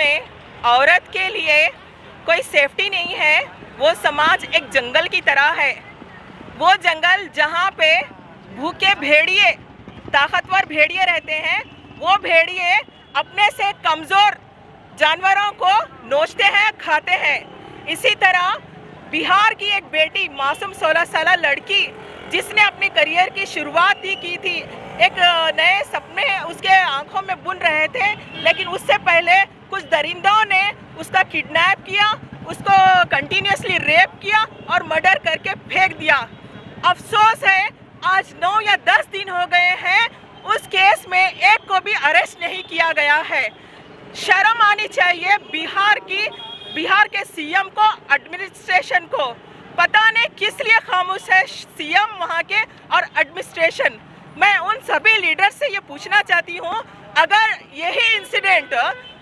में औरत के लिए कोई सेफ्टी नहीं है। वो समाज एक जंगल की तरह है। वो जंगल जहाँ पे भूखे भेड़िए, ताकतवर भेड़िए रहते हैं, वो भेड़िए अपने से कमज़ोर जानवरों को नोचते हैं, खाते हैं। इसी तरह बिहार की एक बेटी, मासूम 16 साल लड़की, जिसने अपने करियर की शुरुआत ही की थी, एक नए सपने उसके आंखों में बुन रहे थे, लेकिन उससे पहले कुछ दरिंदों ने उसका किडनैप किया, उसको कंटिन्यूसली रेप किया और मर्डर करके फेंक दिया। अफसोस है आज 9 या 10 दिन हो गए हैं, उस केस में एक को भी अरेस्ट नहीं किया गया है। शर्म आनी चाहिए बिहार के सीएम को, एडमिनिस्ट्रेशन को। पता नहीं किस लिए खामोश है सीएम वहाँ के और एडमिनिस्ट्रेशन। मैं उन सभी लीडर से ये पूछना चाहती हूँ, अगर यही इंसिडेंट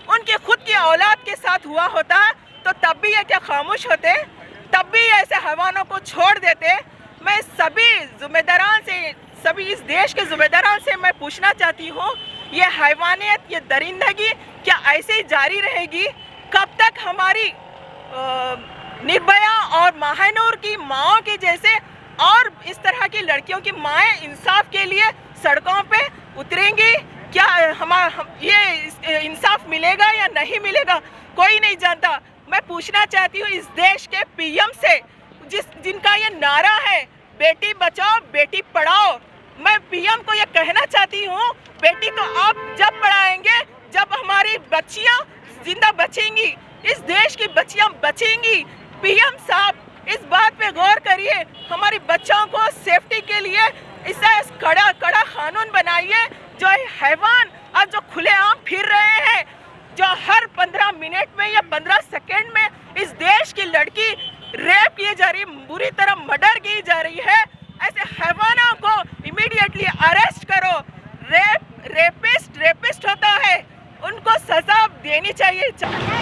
उनके खुद की औलाद के साथ हुआ होता तो तब भी ये क्या खामोश होते? तब भी ऐसे हैवानों को छोड़ देते? मैं सभी जिम्मेदारान से, सभी इस देश के जिम्मेदारान से मैं पूछना चाहती हूँ, ये हैवानियत, ये दरिंदगी क्या ऐसे ही जारी रहेगी? कब तक हमारी निर्भया और महानूर की माओं के जैसे और इस तरह की लड़कियों की माएँ इंसाफ के लिए सड़कों पे उतरेंगी? क्या ये इंसाफ मिलेगा या नहीं मिलेगा, कोई नहीं जानता। मैं पूछना चाहती हूँ इस देश के पीएम से, जिनका ये नारा है बेटी बचाओ बेटी पढ़ाओ, मैं पीएम को ये कहना चाहती हूँ, बेटी को आप जब पढ़ाएंगे जब हमारी बच्चियाँ जिंदा बचेंगी, इस देश की बच्चियाँ बचेंगी। पीएम साहब इस बात पे गौर करिए, हमारी बच्चों को सेफ्टी के लिए इससे कड़ा कानून बनाइए। जो हैवान और जो खुलेआम फिर रहे हैं, जो हर 15 मिनट में या 15 सेकंड में इस देश की लड़की रेप की जा रही, बुरी तरह मर्डर की जा रही है, ऐसे हैवानों को इमीडिएटली अरेस्ट करो। रेपिस्ट होता है, उनको सजा देनी चाहिए।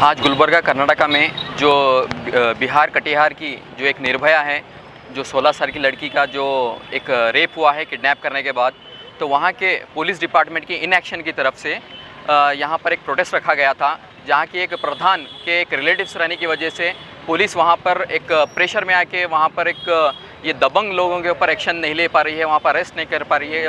आज गुलबर्गा कर्नाटका में जो बिहार कटिहार की जो एक निर्भया है, जो 16 साल की लड़की का जो एक रेप हुआ है किडनैप करने के बाद, तो वहाँ के पुलिस डिपार्टमेंट की इनएक्शन की तरफ से यहाँ पर एक प्रोटेस्ट रखा गया था, जहाँ की एक प्रधान के एक रिलेटिव्स रहने की वजह से पुलिस वहाँ पर एक प्रेशर में आके वहाँ पर एक ये दबंग लोगों के ऊपर एक्शन नहीं ले पा रही है, वहाँ पर अरेस्ट नहीं कर पा रही है।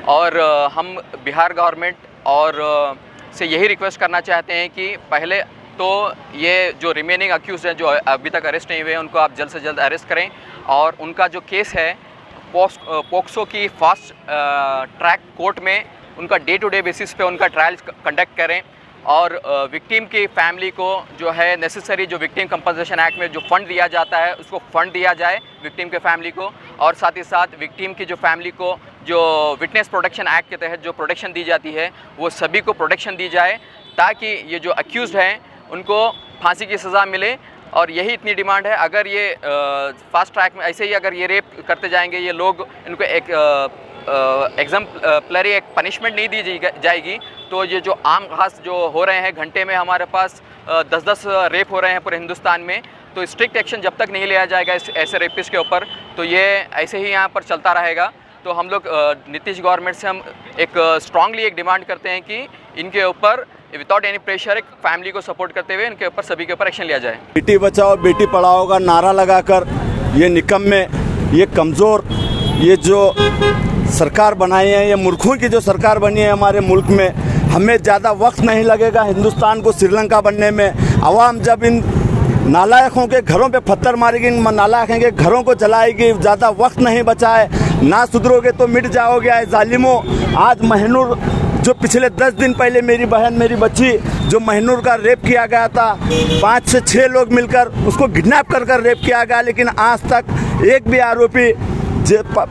और हम बिहार गवर्नमेंट और से यही रिक्वेस्ट करना चाहते हैं कि पहले तो ये जो रिमेनिंग अक्यूज़ हैं, जो अभी तक अरेस्ट नहीं हुए, उनको आप जल्द से जल्द अरेस्ट करें और उनका जो केस है पोक्सो की फास्ट ट्रैक कोर्ट में उनका डे टू डे बेसिस पे उनका ट्रायल कंडक्ट करें और विक्टिम की फैमिली को जो है नेसेसरी, जो विक्टिम कंपनसेशन एक्ट में जो फ़ंड दिया जाता है उसको फ़ंड दिया जाए विक्टिम के फैमिली को, और साथ ही साथ विक्टिम की जो फैमिली को जो विटनेस प्रोटेक्शन एक्ट के तहत जो प्रोटेक्शन दी जाती है वो सभी को प्रोटेक्शन दी जाए, ताकि ये जो अक्यूज़ड हैं उनको फांसी की सज़ा मिले। और यही इतनी डिमांड है। अगर ये फास्ट ट्रैक में ऐसे ही अगर ये रेप करते जाएंगे ये लोग, इनको एक एग्जाम्पलरी एक पनिशमेंट नहीं दी जाएगी, तो ये जो आम घास जो हो रहे हैं, घंटे में हमारे पास 10-10 रेप हो रहे हैं पूरे हिंदुस्तान में, तो स्ट्रिक्ट एक्शन जब तक नहीं लिया जाएगा ऐसे रेपिस्ट के ऊपर, तो ये ऐसे ही यहाँ पर चलता रहेगा। तो हम लोग नीतीश गवर्नमेंट से हम एक स्ट्रांगली एक डिमांड करते हैं कि इनके ऊपर विदाउट एनी प्रेशर एक फैमिली को सपोर्ट करते हुए इनके ऊपर सभी के ऊपर एक्शन लिया जाए। बेटी बचाओ बेटी पढ़ाओ का नारा लगाकर ये निकम्मे, ये कमज़ोर, ये जो सरकार बनाई है, ये मूर्खों की जो सरकार बनी है हमारे मुल्क में, हमें ज़्यादा वक्त नहीं लगेगा हिंदुस्तान को श्रीलंका बनने में। आवाम जब इन नालायकों के घरों पे पत्थर मारेगी, इन नालायकों के घरों को जलाएगी, ज़्यादा वक्त नहीं बचा है। ना सुधरोगे तो मिट जाओगे जालिमों। आज महनूर जो पिछले 10 दिन पहले मेरी बहन, मेरी बच्ची जो महनूर का रेप किया गया था, 5 से 6 लोग मिलकर उसको किडनैप कर रेप किया गया, लेकिन आज तक एक भी आरोपी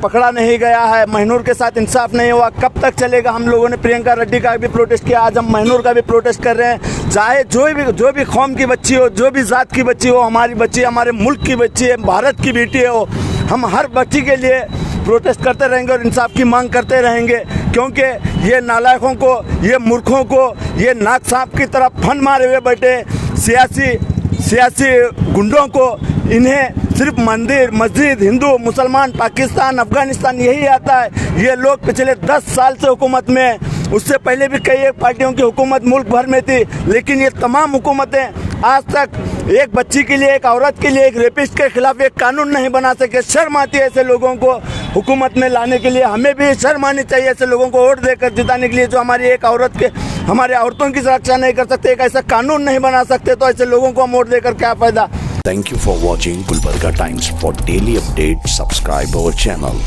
पकड़ा नहीं गया है। महनूर के साथ इंसाफ नहीं हुआ। कब तक चलेगा? हम लोगों ने प्रियंका रेड्डी का भी प्रोटेस्ट किया, आज हम महनूर का भी प्रोटेस्ट कर रहे हैं। चाहे जो भी कौम की बच्ची हो, जो भी जात की बच्ची हो, हमारी बच्ची हमारे मुल्क की बच्ची है, भारत की बेटी हो, हम हर बच्ची के लिए प्रोटेस्ट करते रहेंगे और इंसाफ की मांग करते रहेंगे, क्योंकि ये नालायकों को, ये मूर्खों को, ये नाक सांप की तरफ फन मारे हुए बैठे सियासी गुंडों को, इन्हें सिर्फ मंदिर मस्जिद, हिंदू मुसलमान, पाकिस्तान, अफगानिस्तान यही आता है। ये लोग पिछले 10 साल से हुकूमत में उससे पहले भी कई एक पार्टियों की हुकूमत मुल्क भर में थी, लेकिन ये तमाम हुकूमतें आज तक एक बच्ची के लिए, एक औरत के लिए, एक रेपिस्ट के खिलाफ एक कानून नहीं बना सके। शर्म आती है ऐसे लोगों को हुकूमत में लाने के लिए। हमें भी शर्म आनी चाहिए ऐसे लोगों को वोट देकर जिताने के लिए जो हमारी एक औरत के, हमारे औरतों की सुरक्षा नहीं कर सकते, एक ऐसा कानून नहीं बना सकते, तो ऐसे लोगों को हम वोट देकर क्या फ़ायदा। Thank you for watching Gulbarga Times. For daily updates, subscribe our channel.